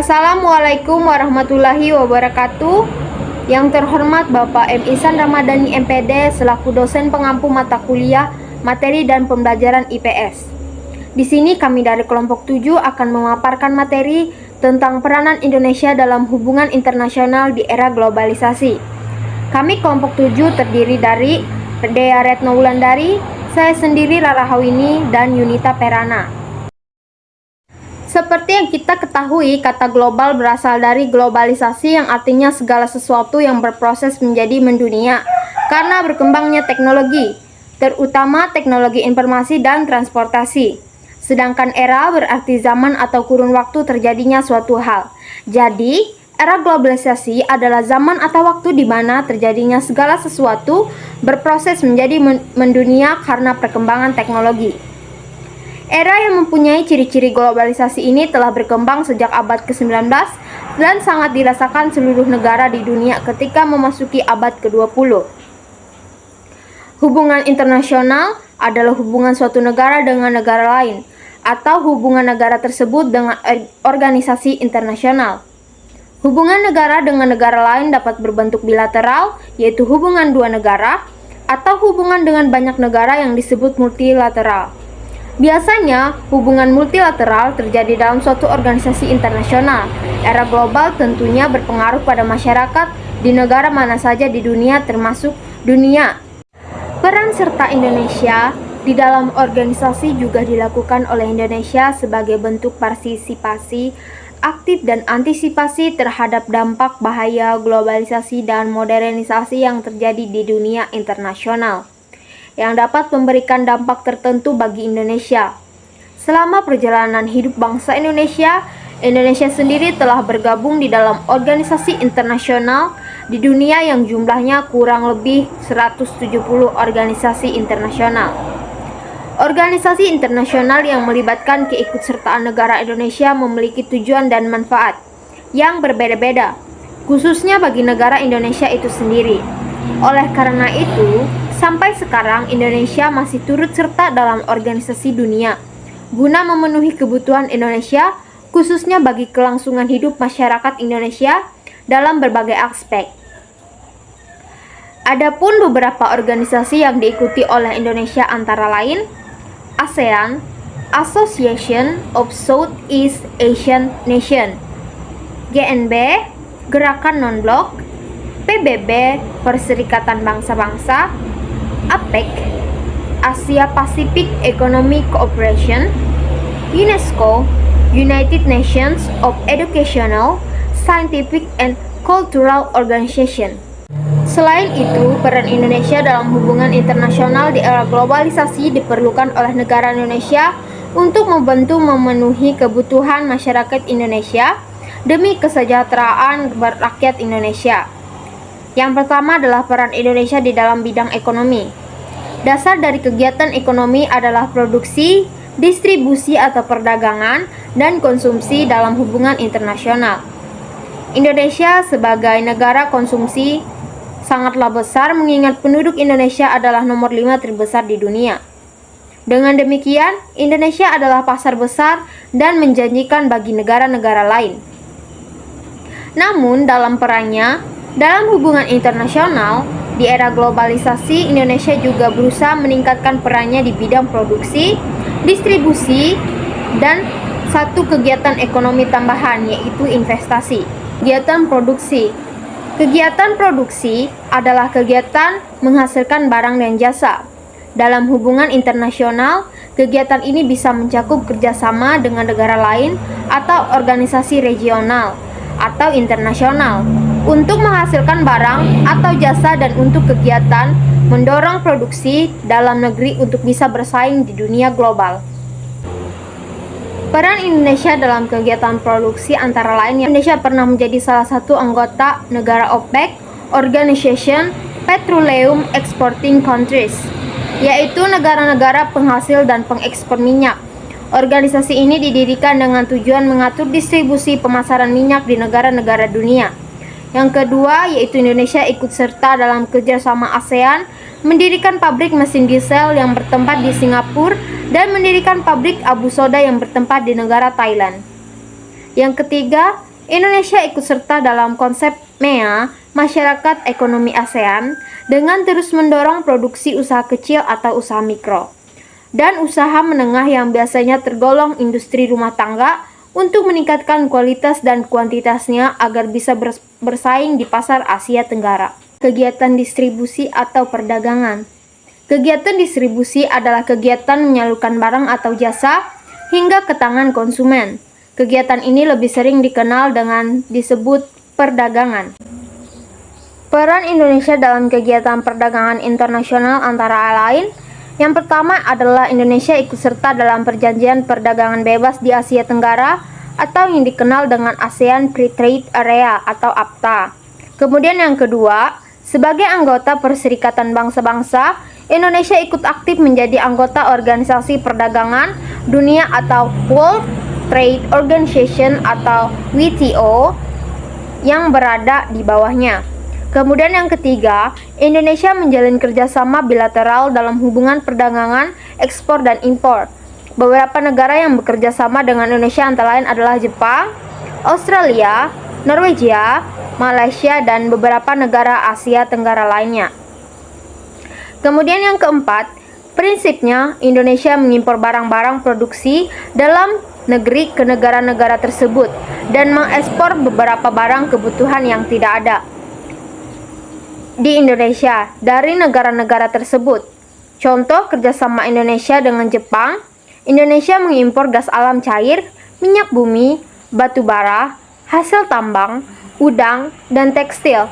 Assalamualaikum warahmatullahi wabarakatuh. Yang terhormat Bapak M. Ihsan Ramadhani MPD selaku dosen pengampu mata kuliah materi dan pembelajaran IPS. Di sini kami dari kelompok 7 akan memaparkan materi tentang peranan Indonesia dalam hubungan internasional di era globalisasi. Kami kelompok 7 terdiri dari Dea Retno Wulandari, saya sendiri Rara Hawini, dan Yunita Perana. Seperti yang kita ketahui, kata global berasal dari globalisasi yang artinya segala sesuatu yang berproses menjadi mendunia karena berkembangnya teknologi, terutama teknologi informasi dan transportasi. Sedangkan era berarti zaman atau kurun waktu terjadinya suatu hal. Jadi, era globalisasi adalah zaman atau waktu di mana terjadinya segala sesuatu berproses menjadi mendunia karena perkembangan teknologi. Era yang mempunyai ciri-ciri globalisasi ini telah berkembang sejak abad ke-19 dan sangat dirasakan seluruh negara di dunia ketika memasuki abad ke-20. Hubungan internasional adalah hubungan suatu negara dengan negara lain, atau hubungan negara tersebut dengan organisasi internasional. Hubungan negara dengan negara lain dapat berbentuk bilateral, yaitu hubungan dua negara, atau hubungan dengan banyak negara yang disebut multilateral. Biasanya, hubungan multilateral terjadi dalam suatu organisasi internasional. Era global tentunya berpengaruh pada masyarakat di negara mana saja di dunia termasuk dunia. Peran serta Indonesia di dalam organisasi juga dilakukan oleh Indonesia sebagai bentuk partisipasi aktif dan antisipasi terhadap dampak bahaya globalisasi dan modernisasi yang terjadi di dunia internasional, yang dapat memberikan dampak tertentu bagi Indonesia. Selama perjalanan hidup bangsa Indonesia, Indonesia sendiri telah bergabung di dalam organisasi internasional di dunia yang jumlahnya kurang lebih 170 organisasi internasional. Organisasi internasional yang melibatkan keikutsertaan negara Indonesia memiliki tujuan dan manfaat yang berbeda-beda, khususnya bagi negara Indonesia itu sendiri. Oleh karena itu, sampai sekarang Indonesia masih turut serta dalam organisasi dunia guna memenuhi kebutuhan Indonesia, khususnya bagi kelangsungan hidup masyarakat Indonesia dalam berbagai aspek. Adapun beberapa organisasi yang diikuti oleh Indonesia antara lain ASEAN, Association of Southeast Asian Nations, GNB, Gerakan Non-Blok, PBB, Perserikatan Bangsa-Bangsa, APEC, Asia Pacific Economic Cooperation, UNESCO, United Nations of Educational, Scientific and Cultural Organization. Selain itu, peran Indonesia dalam hubungan internasional di era globalisasi diperlukan oleh negara Indonesia untuk membantu memenuhi kebutuhan masyarakat Indonesia demi kesejahteraan rakyat Indonesia. Yang pertama adalah peran Indonesia di dalam bidang ekonomi. Dasar dari kegiatan ekonomi adalah produksi, distribusi atau perdagangan, dan konsumsi dalam hubungan internasional. Indonesia sebagai negara konsumsi sangatlah besar mengingat penduduk Indonesia adalah nomor 5 terbesar di dunia. Dengan demikian, Indonesia adalah pasar besar dan menjanjikan bagi negara-negara lain. Namun, dalam perannya dalam hubungan internasional, di era globalisasi, Indonesia juga berusaha meningkatkan perannya di bidang produksi, distribusi, dan satu kegiatan ekonomi tambahan, yaitu investasi. Kegiatan produksi. Kegiatan produksi adalah kegiatan menghasilkan barang dan jasa. Dalam hubungan internasional, kegiatan ini bisa mencakup kerjasama dengan negara lain atau organisasi regional atau internasional untuk menghasilkan barang atau jasa dan untuk kegiatan mendorong produksi dalam negeri untuk bisa bersaing di dunia global. Peran Indonesia dalam kegiatan produksi antara lain, Indonesia pernah menjadi salah satu anggota negara OPEC, Organization Petroleum Exporting Countries, yaitu negara-negara penghasil dan pengekspor minyak. Organisasi ini didirikan dengan tujuan mengatur distribusi pemasaran minyak di negara-negara dunia. Yang kedua, yaitu Indonesia ikut serta dalam kerjasama ASEAN, mendirikan pabrik mesin diesel yang bertempat di Singapura dan mendirikan pabrik abu soda yang bertempat di negara Thailand. Yang ketiga, Indonesia ikut serta dalam konsep MEA, Masyarakat Ekonomi ASEAN, dengan terus mendorong produksi usaha kecil atau usaha mikro, dan usaha menengah yang biasanya tergolong industri rumah tangga untuk meningkatkan kualitas dan kuantitasnya agar bisa bersaing di pasar Asia Tenggara. Kegiatan distribusi atau perdagangan. Kegiatan distribusi adalah kegiatan menyalurkan barang atau jasa hingga ke tangan konsumen. Kegiatan ini lebih sering dikenal dengan disebut perdagangan. Peran Indonesia dalam kegiatan perdagangan internasional antara lain, yang pertama adalah Indonesia ikut serta dalam Perjanjian Perdagangan Bebas di Asia Tenggara atau yang dikenal dengan ASEAN Free Trade Area atau AFTA. Kemudian yang kedua, sebagai anggota Perserikatan Bangsa-Bangsa, Indonesia ikut aktif menjadi anggota Organisasi Perdagangan Dunia atau World Trade Organization atau WTO yang berada di bawahnya. Kemudian yang ketiga, Indonesia menjalin kerjasama bilateral dalam hubungan perdagangan, ekspor, dan impor. Beberapa negara yang bekerja sama dengan Indonesia antara lain adalah Jepang, Australia, Norwegia, Malaysia, dan beberapa negara Asia Tenggara lainnya. Kemudian yang keempat, prinsipnya Indonesia mengimpor barang-barang produksi dalam negeri ke negara-negara tersebut dan mengekspor beberapa barang kebutuhan yang tidak ada di Indonesia dari negara-negara tersebut. Contoh kerjasama Indonesia dengan Jepang, Indonesia mengimpor gas alam cair, minyak bumi, batu bara, hasil tambang, udang, dan tekstil.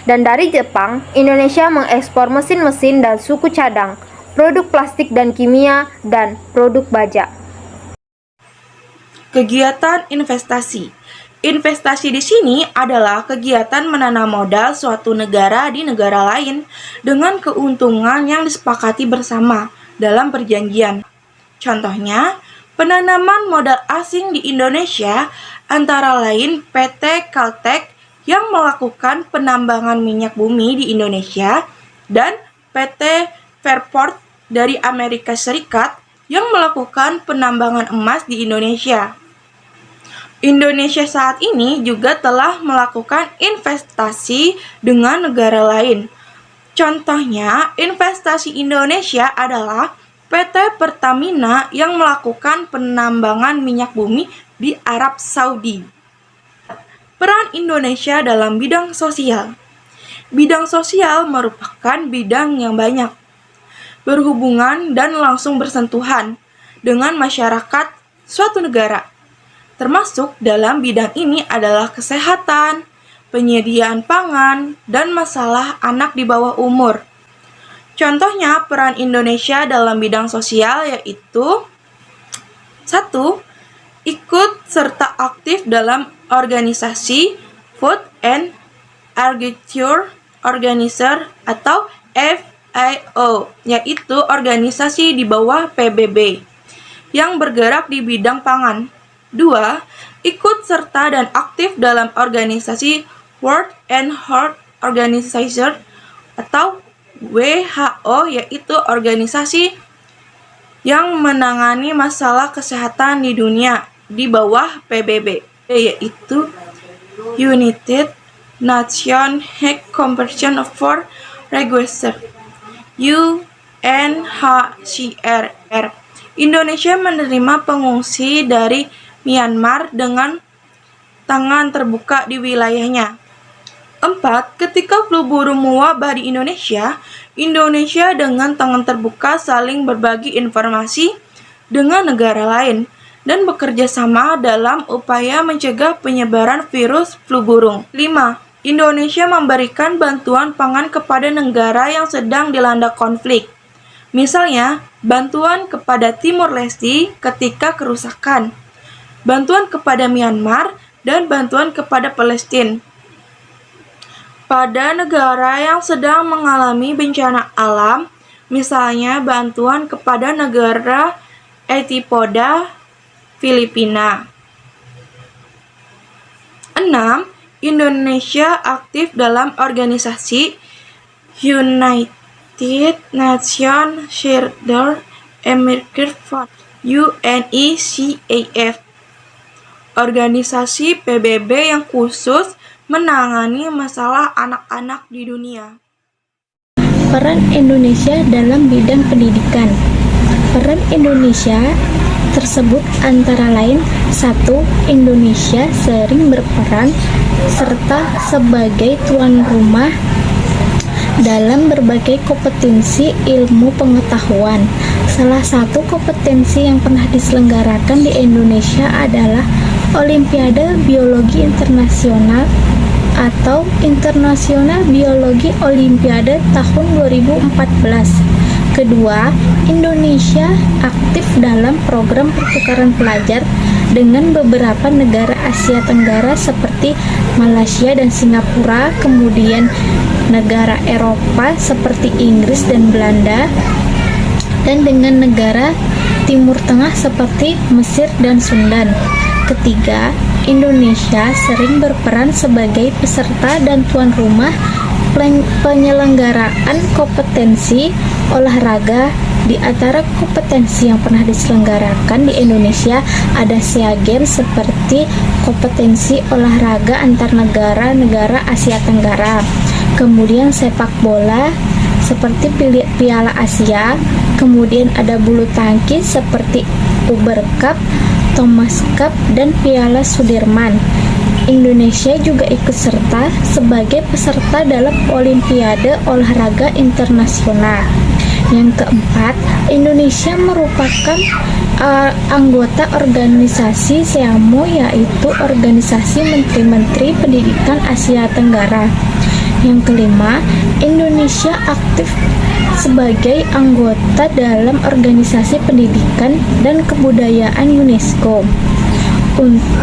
Dan dari Jepang, Indonesia mengekspor mesin-mesin dan suku cadang, produk plastik dan kimia, dan produk baja. Kegiatan investasi. Investasi di sini adalah kegiatan menanam modal suatu negara di negara lain dengan keuntungan yang disepakati bersama dalam perjanjian. Contohnya, penanaman modal asing di Indonesia antara lain PT Caltech yang melakukan penambangan minyak bumi di Indonesia dan PT Freeport dari Amerika Serikat yang melakukan penambangan emas di Indonesia. Indonesia saat ini juga telah melakukan investasi dengan negara lain. Contohnya, investasi Indonesia adalah PT Pertamina yang melakukan penambangan minyak bumi di Arab Saudi. Peran Indonesia dalam bidang sosial. Bidang sosial merupakan bidang yang banyak, berhubungan dan langsung bersentuhan dengan masyarakat suatu negara. Termasuk dalam bidang ini adalah kesehatan, penyediaan pangan, dan masalah anak di bawah umur. Contohnya peran Indonesia dalam bidang sosial yaitu 1. Ikut serta aktif dalam organisasi Food and Agriculture Organizer atau FAO, yaitu organisasi di bawah PBB yang bergerak di bidang pangan. 2. Ikut serta dan aktif dalam organisasi World Health Organization atau WHO, yaitu organisasi yang menangani masalah kesehatan di dunia di bawah PBB, yaitu United Nations Health Convention for Regulation UNHCR. Indonesia menerima pengungsi dari Myanmar dengan tangan terbuka di wilayahnya. 4. Ketika flu burung mewabah di Indonesia, Indonesia dengan tangan terbuka saling berbagi informasi dengan negara lain dan bekerja sama dalam upaya mencegah penyebaran virus flu burung. 5. Indonesia memberikan bantuan pangan kepada negara yang sedang dilanda konflik. Misalnya, bantuan kepada Timor Leste ketika kerusakan, bantuan kepada Myanmar, dan bantuan kepada Palestina. Pada negara yang sedang mengalami bencana alam, misalnya bantuan kepada negara Ethiopia, Filipina. 6. Indonesia aktif dalam organisasi United Nations Shared Emergency Fund (UNECAF). organisasi PBB yang khusus menangani masalah anak-anak di dunia. Peran Indonesia dalam bidang pendidikan. Peran Indonesia tersebut antara lain: 1. Indonesia sering berperan serta sebagai tuan rumah dalam berbagai kompetensi ilmu pengetahuan. Salah satu kompetensi yang pernah diselenggarakan di Indonesia adalah Olimpiade Biologi Internasional atau International Biology Olimpiade tahun 2014. Kedua, Indonesia aktif dalam program pertukaran pelajar dengan beberapa negara Asia Tenggara seperti Malaysia dan Singapura, kemudian negara Eropa seperti Inggris dan Belanda, dan dengan negara Timur Tengah seperti Mesir dan Sudan. Ketiga, Indonesia sering berperan sebagai peserta dan tuan rumah penyelenggaraan kompetensi olahraga. Di antara kompetensi yang pernah diselenggarakan di Indonesia ada SEA Games seperti kompetensi olahraga antar negara Asia Tenggara. Kemudian sepak bola seperti Piala Asia. Kemudian ada bulu tangkis seperti Uber Cup, Thomas Cup, dan Piala Sudirman. Indonesia juga ikut serta sebagai peserta dalam Olimpiade Olahraga Internasional. Yang keempat, Indonesia merupakan anggota organisasi SEAMO, yaitu Organisasi Menteri-Menteri Pendidikan Asia Tenggara. Yang kelima, Indonesia aktif sebagai anggota dalam Organisasi Pendidikan dan Kebudayaan UNESCO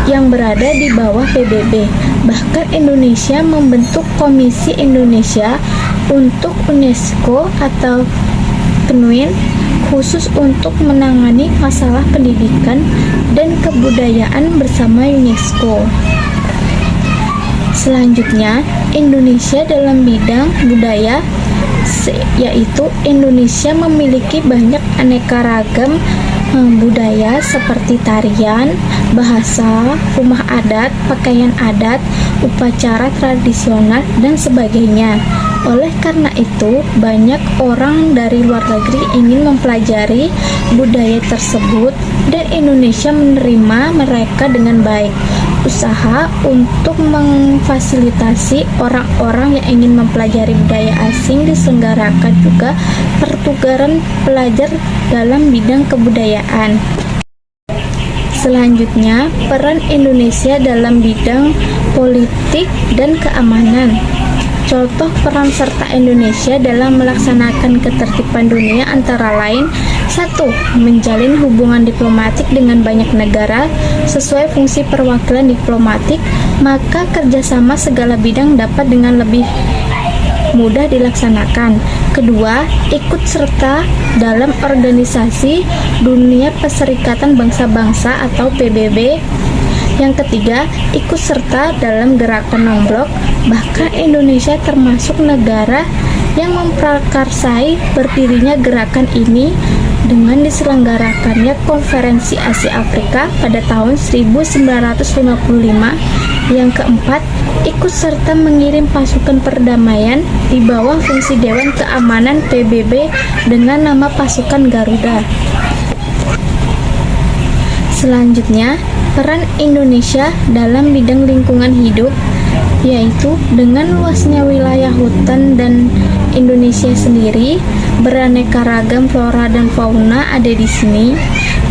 yang berada di bawah PBB. Bahkan Indonesia membentuk Komisi Indonesia untuk UNESCO atau PNUIN khusus untuk menangani masalah pendidikan dan kebudayaan bersama UNESCO. Selanjutnya, Indonesia dalam bidang budaya, yaitu Indonesia memiliki banyak aneka ragam budaya seperti tarian, bahasa, rumah adat, pakaian adat, upacara tradisional, dan sebagainya. Oleh karena itu, banyak orang dari luar negeri ingin mempelajari budaya tersebut dan Indonesia menerima mereka dengan baik. Usaha untuk memfasilitasi orang-orang yang ingin mempelajari budaya asing diselenggarakan juga pertukaran pelajar dalam bidang kebudayaan. Selanjutnya, peran Indonesia dalam bidang politik dan keamanan. Contoh peran serta Indonesia dalam melaksanakan ketertiban dunia antara lain: 1. Menjalin hubungan diplomatik dengan banyak negara sesuai fungsi perwakilan diplomatik, maka kerjasama segala bidang dapat dengan lebih mudah dilaksanakan. Kedua, ikut serta dalam organisasi Dunia Perserikatan Bangsa-Bangsa atau PBB. Yang ketiga, ikut serta dalam gerakan non-blok. Bahkan Indonesia termasuk negara yang memprakarsai berdirinya gerakan ini dengan diselenggarakannya Konferensi Asia Afrika pada tahun 1955. Yang keempat, ikut serta mengirim pasukan perdamaian di bawah fungsi Dewan Keamanan PBB dengan nama Pasukan Garuda. Selanjutnya, peran Indonesia dalam bidang lingkungan hidup, yaitu dengan luasnya wilayah hutan dan Indonesia sendiri beraneka ragam flora dan fauna ada di sini.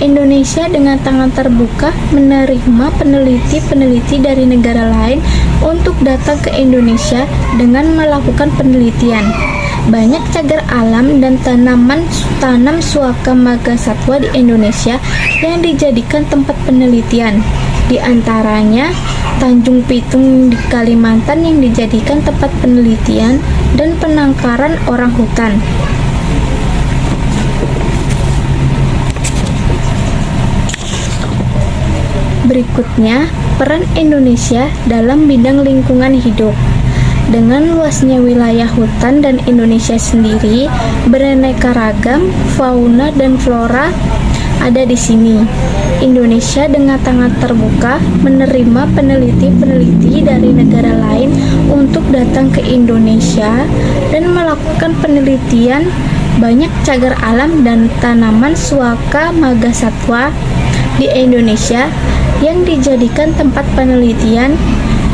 Indonesia dengan tangan terbuka menerima peneliti-peneliti dari negara lain untuk datang ke Indonesia dengan melakukan penelitian. Banyak cagar alam dan tanam suaka margasatwa di Indonesia yang dijadikan tempat penelitian. Di antaranya Tanjung Pitung di Kalimantan yang dijadikan tempat penelitian dan penangkaran orang hutan. Berikutnya, peran Indonesia dalam bidang lingkungan hidup. Dengan luasnya wilayah hutan dan Indonesia sendiri beraneka ragam fauna dan flora ada di sini. Indonesia dengan tangan terbuka menerima peneliti-peneliti dari negara lain untuk datang ke Indonesia dan melakukan penelitian banyak cagar alam dan tanaman suaka magasatwa di Indonesia yang dijadikan tempat penelitian,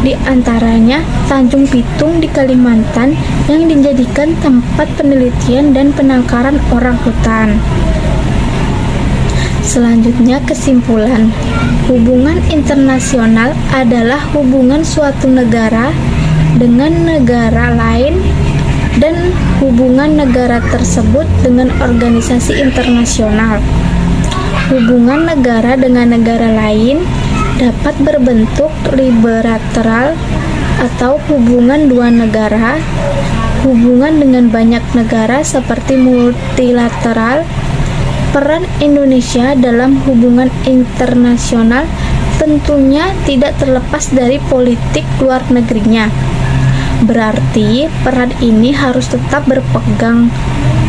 di antaranya Tanjung Pitung di Kalimantan yang dijadikan tempat penelitian dan penangkaran orang hutan. Selanjutnya, kesimpulan. Hubungan internasional adalah hubungan suatu negara dengan negara lain dan hubungan negara tersebut dengan organisasi internasional. Hubungan negara dengan negara lain dapat berbentuk bilateral atau hubungan dua negara, hubungan dengan banyak negara seperti multilateral. Peran Indonesia dalam hubungan internasional tentunya tidak terlepas dari politik luar negerinya. Berarti peran ini harus tetap berpegang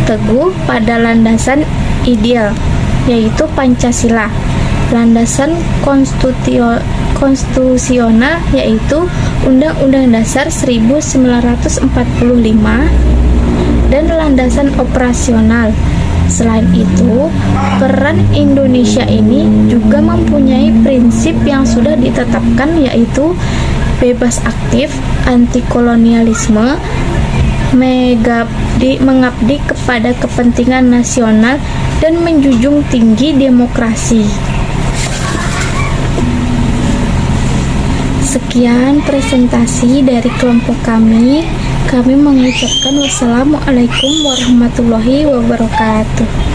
teguh pada landasan ideal, yaitu Pancasila, landasan konstitusional yaitu Undang-Undang Dasar 1945, dan landasan operasional. Selain itu, peran Indonesia ini juga mempunyai prinsip yang sudah ditetapkan, yaitu bebas aktif, anti kolonialisme, mengabdi kepada kepentingan nasional, dan menjunjung tinggi demokrasi. Sekian presentasi dari kelompok kami. Kami mengucapkan wassalamualaikum warahmatullahi wabarakatuh.